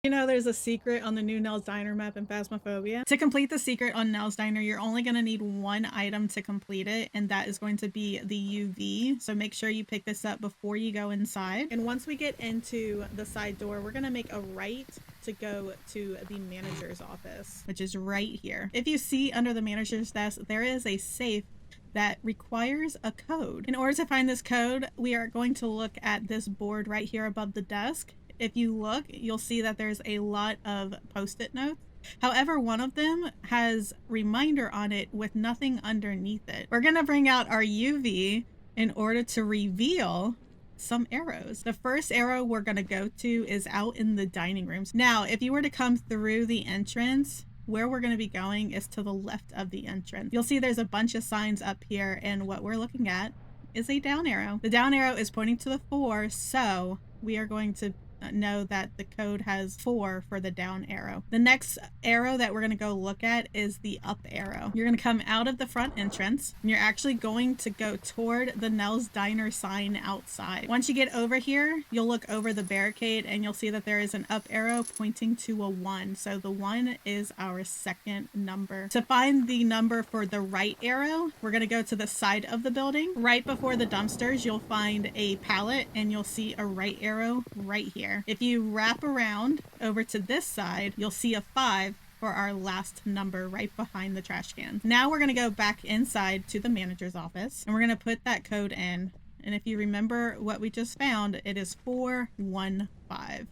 You know, there's a secret on the new Nell's Diner map in Phasmophobia. To complete the secret on Nell's Diner, you're only going to need one item to complete it, and that is going to be the UV. So make sure you pick this up before you go inside. And once we get into the side door, we're going to make a right to go to the manager's office, which is right here. If you see under the manager's desk, there is a safe that requires a code. In order to find this code, we are going to look at this board right here above the desk. If you look, you'll see that there's a lot of post-it notes. However, one of them has reminder on it with nothing underneath it. We're gonna bring out our UV in order to reveal some arrows. The first arrow we're gonna go to is out in the dining rooms. Now, if you were to come through the entrance, where we're going to be going is to the left of the entrance. You'll see there's a bunch of signs up here, and what we're looking at is a down arrow. The down arrow is pointing to the 4, so we are going to know that the code has 4 for the down arrow. The next arrow that we're going to go look at is the up arrow. You're going to come out of the front entrance, and you're actually going to go toward the Nell's Diner sign outside. Once you get over here, you'll look over the barricade and you'll see that there is an up arrow pointing to a 1. So the 1 is our second number. To find the number for the right arrow, we're going to go to the side of the building. Right before the dumpsters, you'll find a pallet and you'll see a right arrow right here. If you wrap around over to this side, you'll see a 5 for our last number right behind the trash can. Now we're going to go back inside to the manager's office and we're going to put that code in. And if you remember what we just found, it is 415.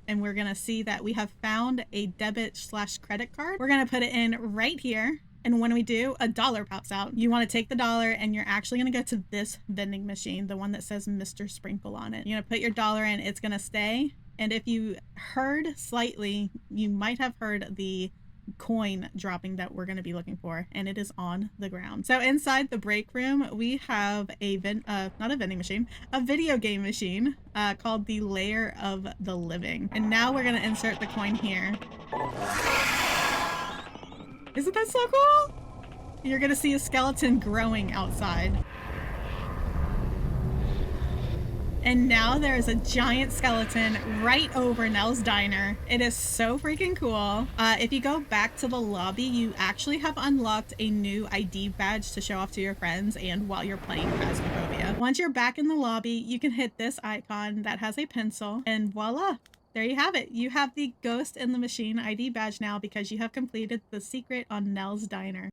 And we're going to see that we have found a debit/credit card. We're going to put it in right here. And when we do, $1 pops out. You want to take the $1 and you're actually going to go to this vending machine, the one that says Mr. Sprinkle on it. You're going to put your $1 in, it's going to stay. And if you heard slightly, you might have heard the coin dropping that we're going to be looking for, and it is on the ground. So inside the break room, we have a not a vending machine, a video game machine called the Lair of the Living. And now we're going to insert the coin here. Isn't that so cool? You're gonna see a skeleton growing outside. And now there is a giant skeleton right over Nell's Diner. It is so freaking cool. If you go back to the lobby, you actually have unlocked a new ID badge to show off to your friends and while you're playing Phasmophobia. Once you're back in the lobby, you can hit this icon that has a pencil and voila. There you have it. You have the Ghost in the Machine ID badge now because you have completed the secret on Nell's Diner.